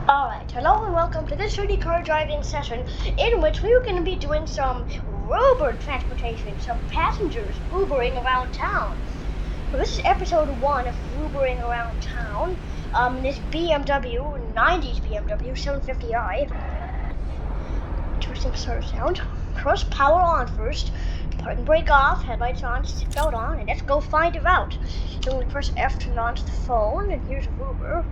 Alright, hello and welcome to this 3D car driving session in which we are going to be doing some rover transportation, some passengers Ubering around town. So this is episode 1 of Rubering around town. This BMW, 90s BMW 750i. Interesting sort of sound. Press power on first, parking brake off, headlights on, seatbelt on, and let's go find a route. Then we press F to launch the phone, and here's Uber.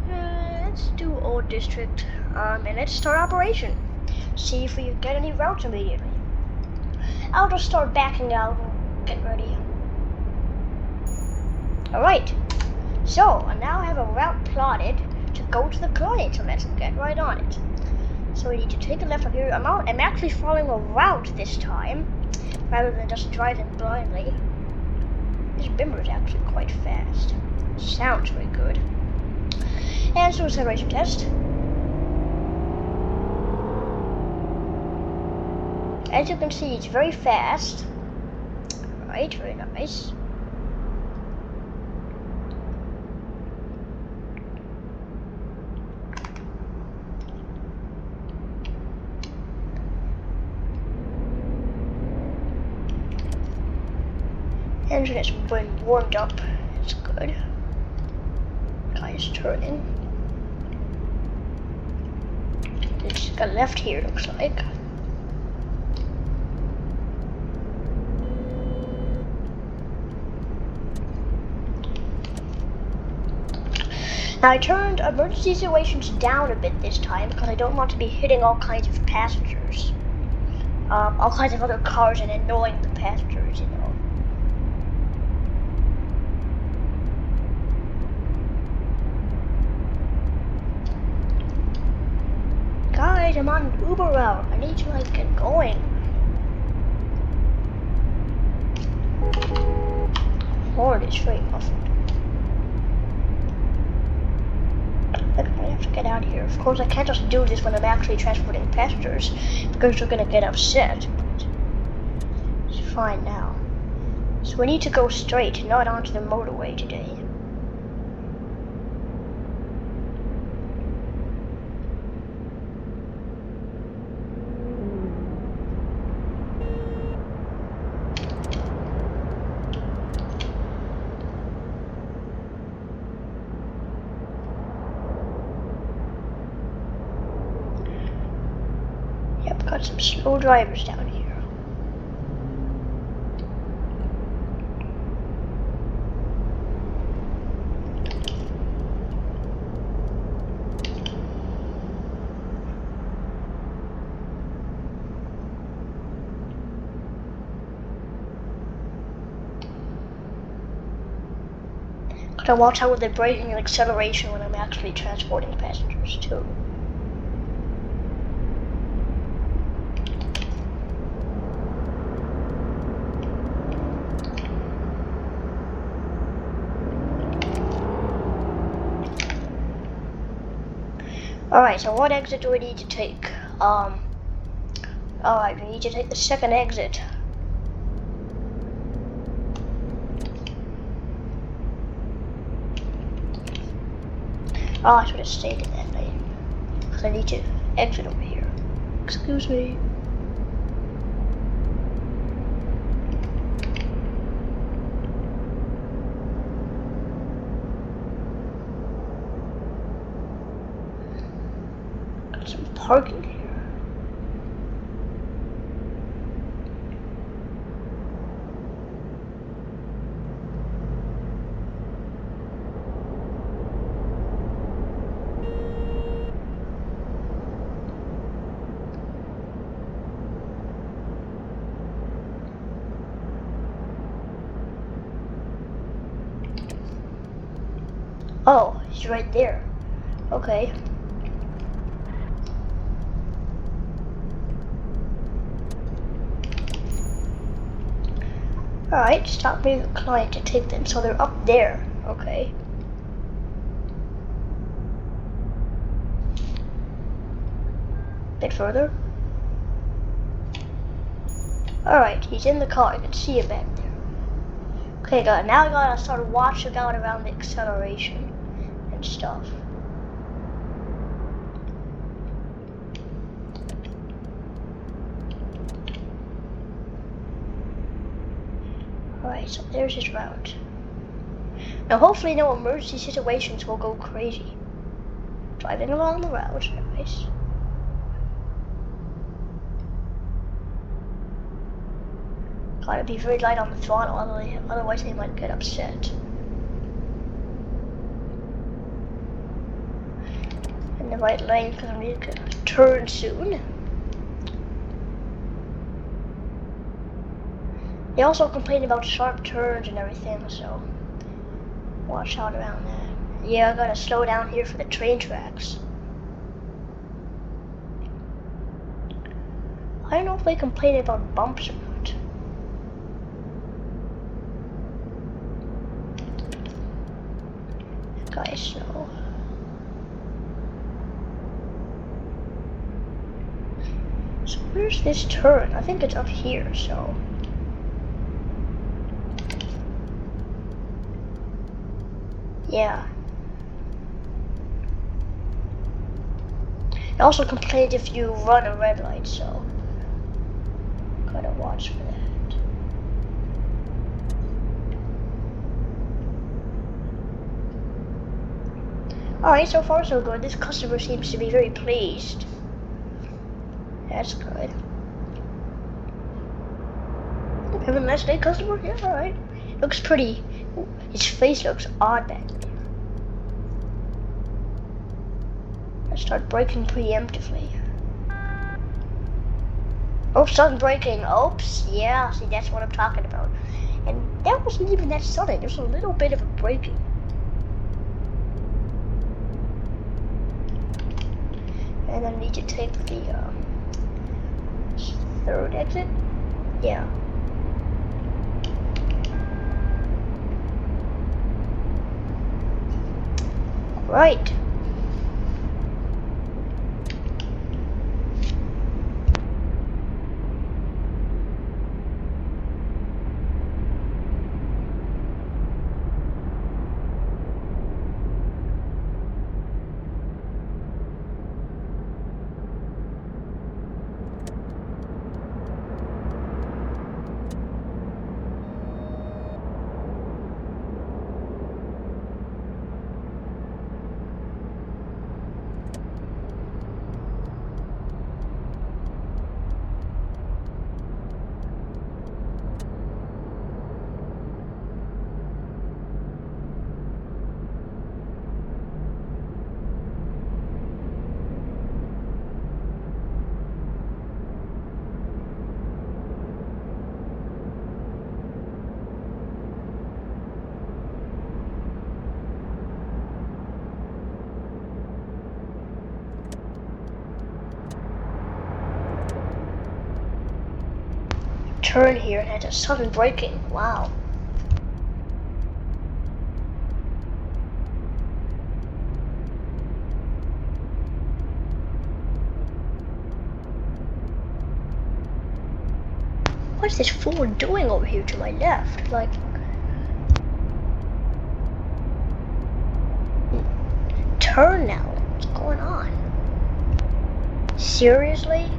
Let's do Old District, and let's start operation. See if we get any routes immediately. I'll just start backing out and get ready. Alright, so I now have a route plotted to go to the client, so let's get right on it. So we need to take a left up here. I'm actually following a route this time, rather than just driving blindly. This bimmer is actually quite fast. Sounds very good. And so acceleration test. As you can see, it's very fast. Alright, very nice. Engine has been warmed up. It's good. Guy is turning. It's got left here, looks like. Now I turned emergency situations down a bit this time because I don't want to be hitting all kinds of passengers. All kinds of other cars and annoying the passengers, you know. Guys, I'm on an Uber route. I need to get going. Horn is very muffled. I have to get out of here. Of course, I can't just do this when I'm actually transporting passengers because they're gonna get upset. But it's fine now. So we need to go straight, not onto the motorway today. Got some slow drivers down here. Gotta watch out with the braking and acceleration when I'm actually transporting passengers too. Alright, so what exit do we need to take? Alright, we need to take the second exit. Oh, I should have stayed in that lane. Because I need to exit over here. Excuse me. Some parking here. Oh, he's right there. Okay. Alright, stop being the client to take them, so they're up there. Okay. Bit further. Alright, he's in the car. I can see him back there. Okay, now I gotta start watching out around the acceleration. and stuff. Alright, so there's his route. Now hopefully no emergency situations will go crazy. Driving along the route, nice. Gotta be very light on the throttle, otherwise they might get upset. In the right lane because I'm going to turn soon. They also complain about sharp turns and everything, so watch out around that. Yeah, I gotta slow down here for the train tracks. I don't know if they complain about bumps or not. Guys, no. So where's this turn? I think it's up here, so. Yeah. I also complained if you run a red light, so gotta watch for that. Alright, so far so good. This customer seems to be very pleased. That's good. Having a nice day, customer? Yeah, alright. Looks pretty. His face looks odd back there. Let's start braking preemptively. Oh, sudden braking. Oops. Yeah, see, that's what I'm talking about. And that wasn't even that sudden. There's a little bit of a braking. And then I need to take the third exit. Yeah. Right. Turn here and had a sudden braking. Wow. What is this fool doing over here to my left? Like, turn now. What's going on? Seriously?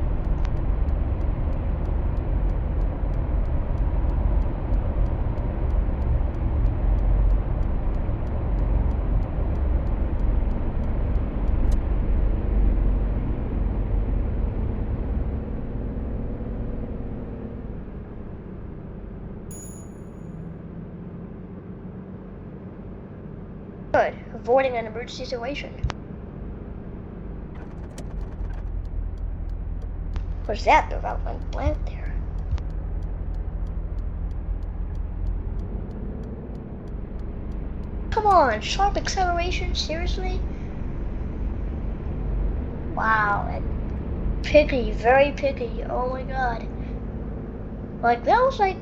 Good. Avoiding an emergency situation. What's that? The route went blank there. Come on, sharp acceleration? Seriously? Wow, and picky, very picky. Oh my god. Like, that was like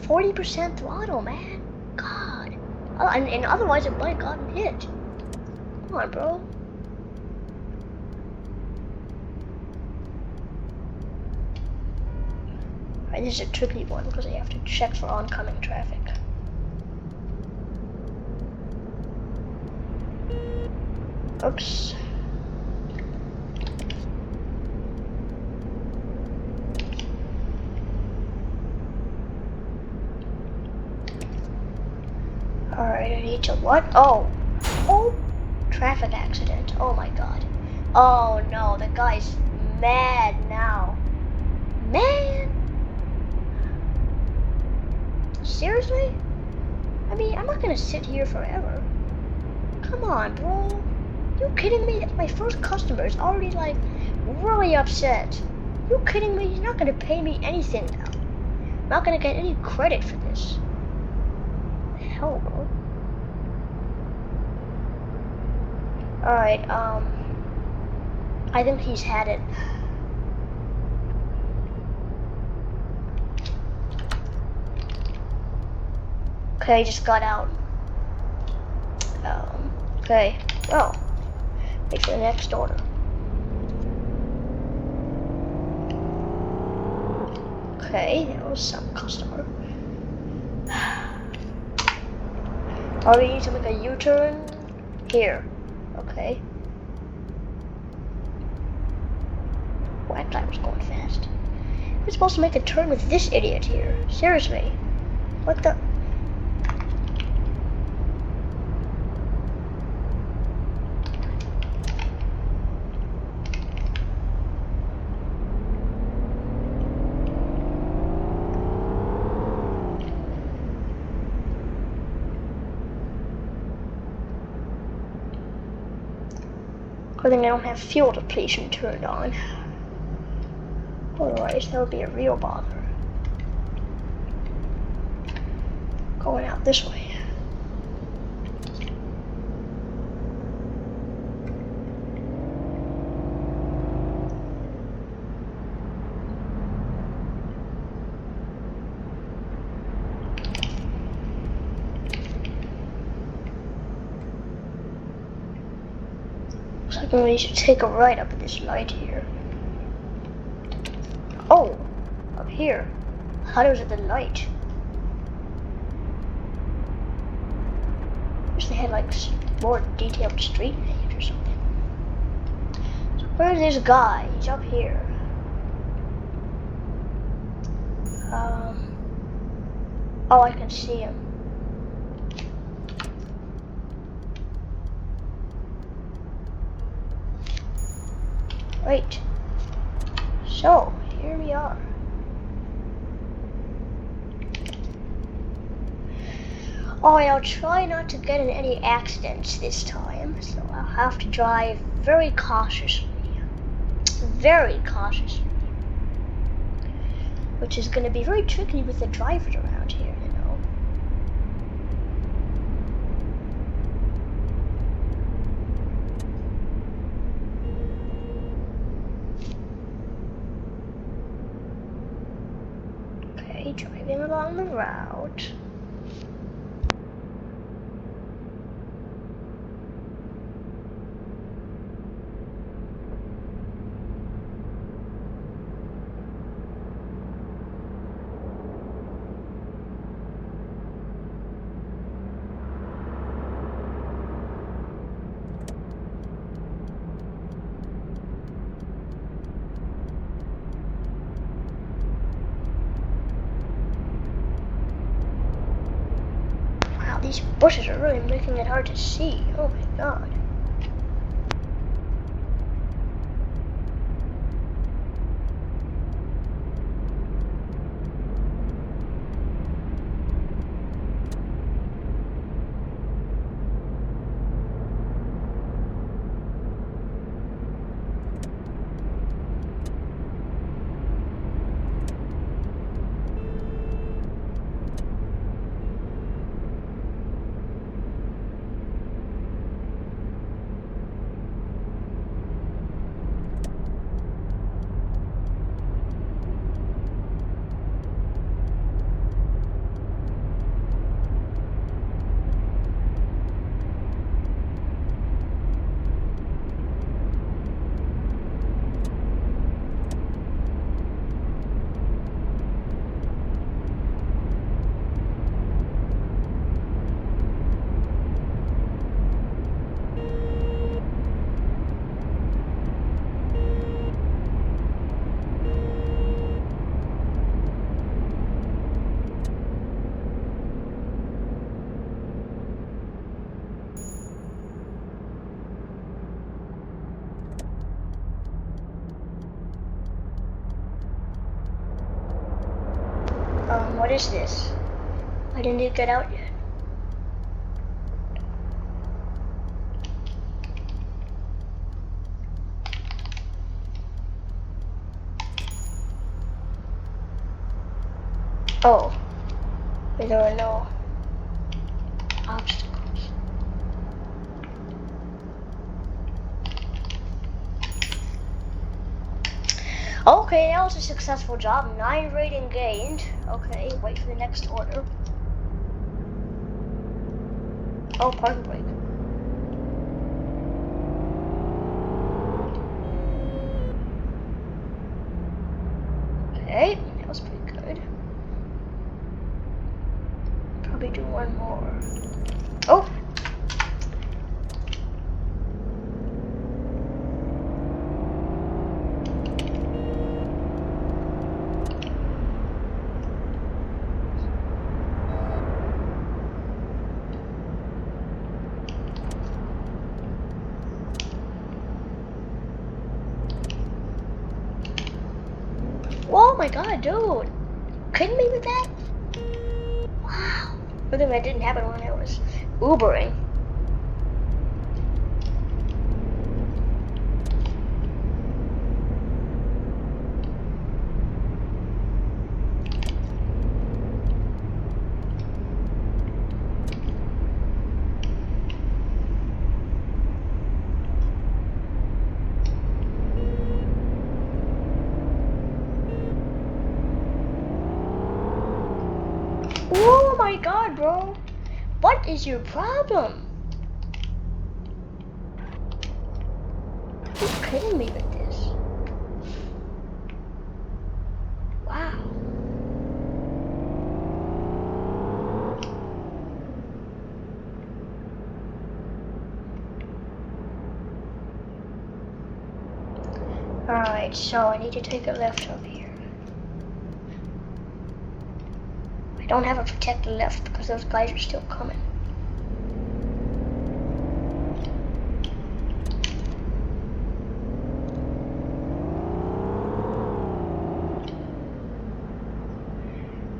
40% throttle, man. God. And otherwise it might have gotten hit. Come on, bro. Alright, this is a tricky one because I have to check for oncoming traffic. Oops. Alright, I need to what? Oh. Oh! Traffic accident. Oh my god. Oh no, the guy's mad now. Man! Seriously? I mean, I'm not gonna sit here forever. Come on, bro. You kidding me? My first customer is already, like, really upset. You kidding me? He's not gonna pay me anything now. I'm not gonna get any credit for this. What the hell, bro? Alright, I think he's had it. Okay, just got out. Okay. Oh. Wait for the next order. Okay, there was some customer. Oh, we need to make a U-turn here. Okay. Oh, that guy was going fast. We're supposed to make a turn with this idiot here. Seriously. What the? I think I don't have fuel depletion turned on. Otherwise, that would be a real bother. Going out this way. Looks like we should take a right up at this light here. Oh, up here. I thought it was at the light. Wish they had like more detailed street names or something. So where's this guy? He's up here. Oh, I can see him. Right. So, here we are. Alright, I'll try not to get in any accidents this time, so I'll have to drive very cautiously. Very cautiously. Which is going to be very tricky with the drivers around here, you know. Okay, driving along the route. These bushes are really making it hard to see. Oh my god. What is this? I didn't get out yet. Oh, there are no obstacles. Okay, that was a successful job. 9 rating gained. Okay, wait for the next order. Oh, parking brake. Okay, that was pretty good. Probably do one more. Oh! Oh my god, dude! Kidding me with that? Wow. Look at that, didn't happen when I was Ubering. Oh my god, bro! What is your problem? You're kidding me with this. Wow. Alright, so I need to take a left up here. I don't have a protected left because those guys are still coming.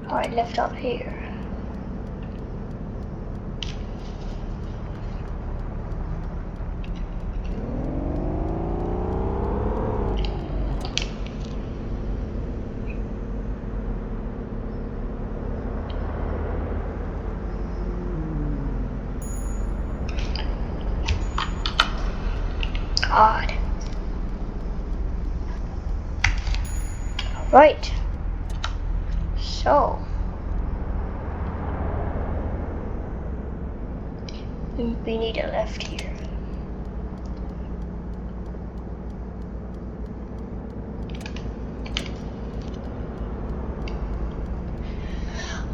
Alright, left up here. God. Right. So. We need a left here.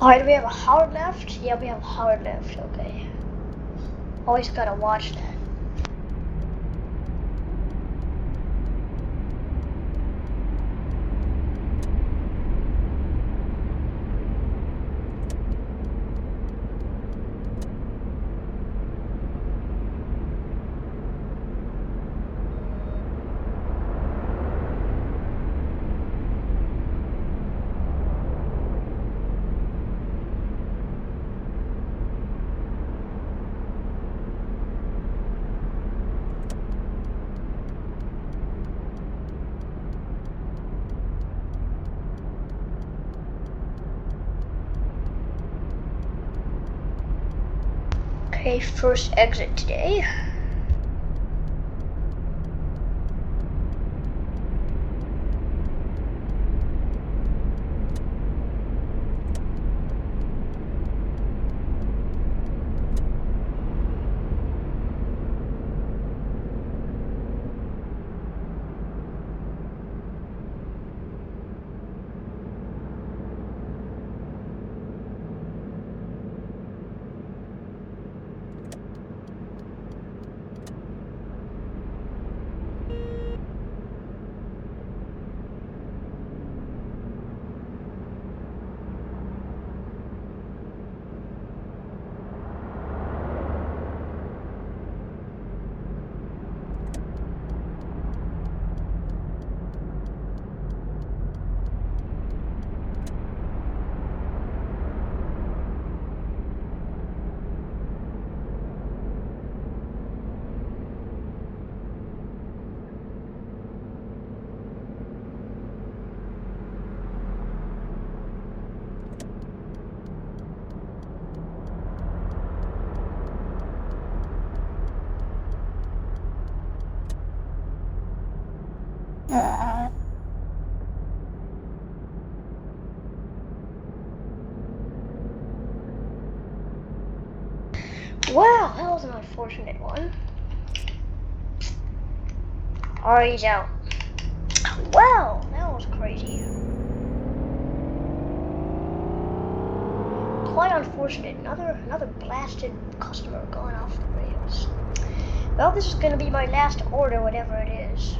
Alright, do we have a hard left? Yeah, we have a hard left, okay. Always gotta watch that. Okay, first exit today. was an unfortunate one. Alright, he's out. Well, that was crazy. Quite unfortunate. Another blasted customer going off the rails. Well, this is gonna be my last order, whatever it is.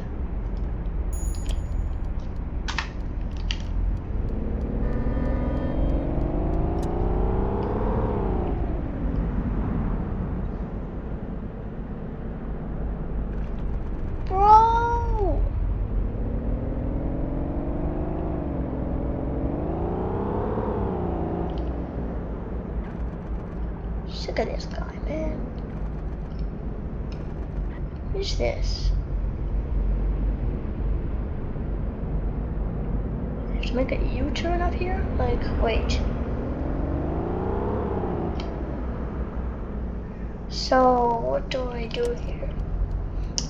Bro! Sick of this guy, man. Who's this? I have to make a U-turn up here? Like, wait. So, what do I do here?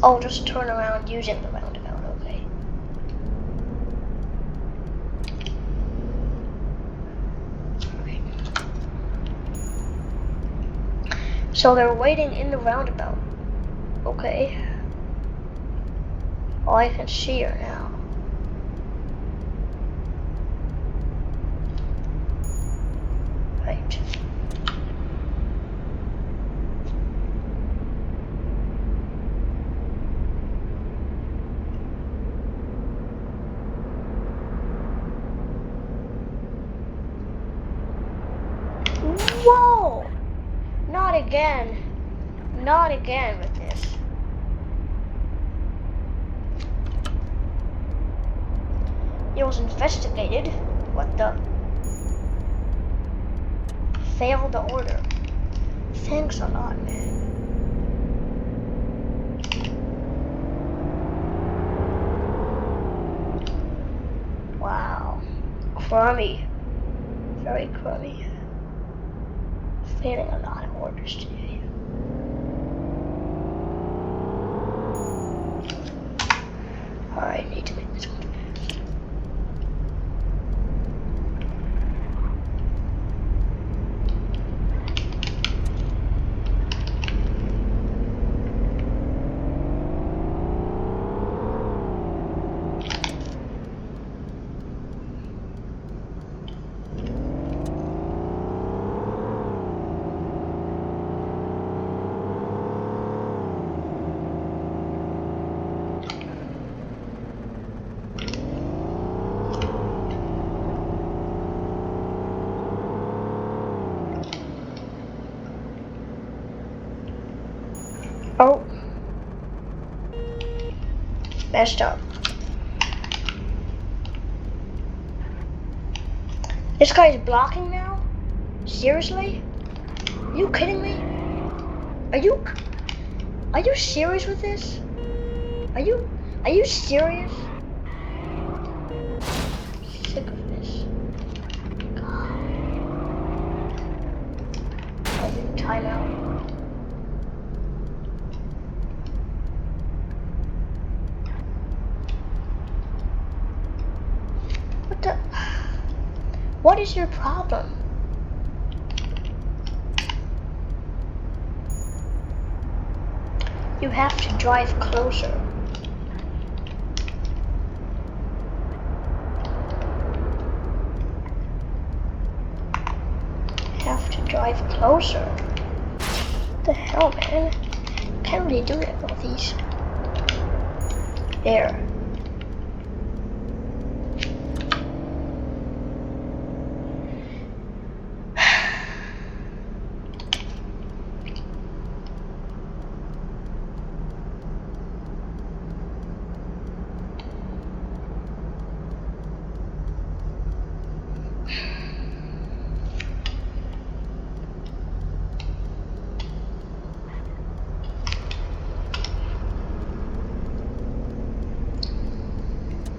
Oh, just turn around using the roundabout, okay. Alright. So they're waiting in the roundabout. Okay. Oh, I can see her now. Right. Whoa! Not again. Not again with this. It was investigated. What the? Failed the order. Thanks a lot, man. Wow. Crummy. Very crummy. Failing a lot of orders today. Alright, need to make this one. Oh. Messed up. This guy's blocking now? Seriously? Are you kidding me? Are you serious with this? Are you serious? Sick of this. God. Timeout. What is your problem? You have to drive closer. Have to drive closer. What the hell, man? Can't really do that with these. There.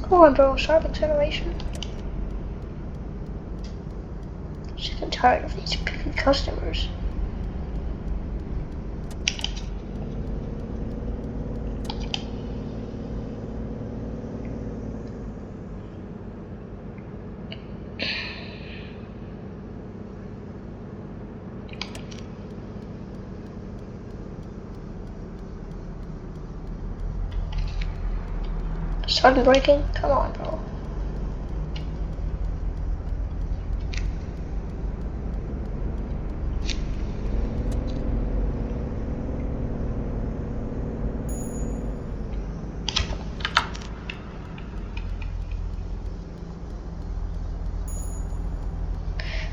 Come on, bro, sharp acceleration. Sick and tired of these picky customers. Sudden braking? Come on, bro.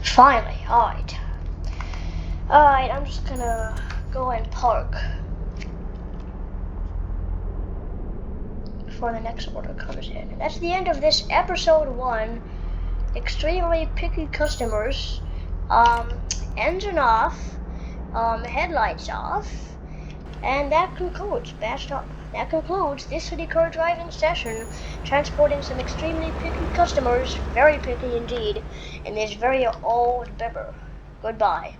Finally, alright. Alright, I'm just gonna go and park before the next order comes in. And that's the end of this episode 1. Extremely picky customers. Engine off, headlights off, and that concludes Bashed Up. That concludes this city car driving session, transporting some extremely picky customers, very picky indeed, in this very old Bibber. Goodbye.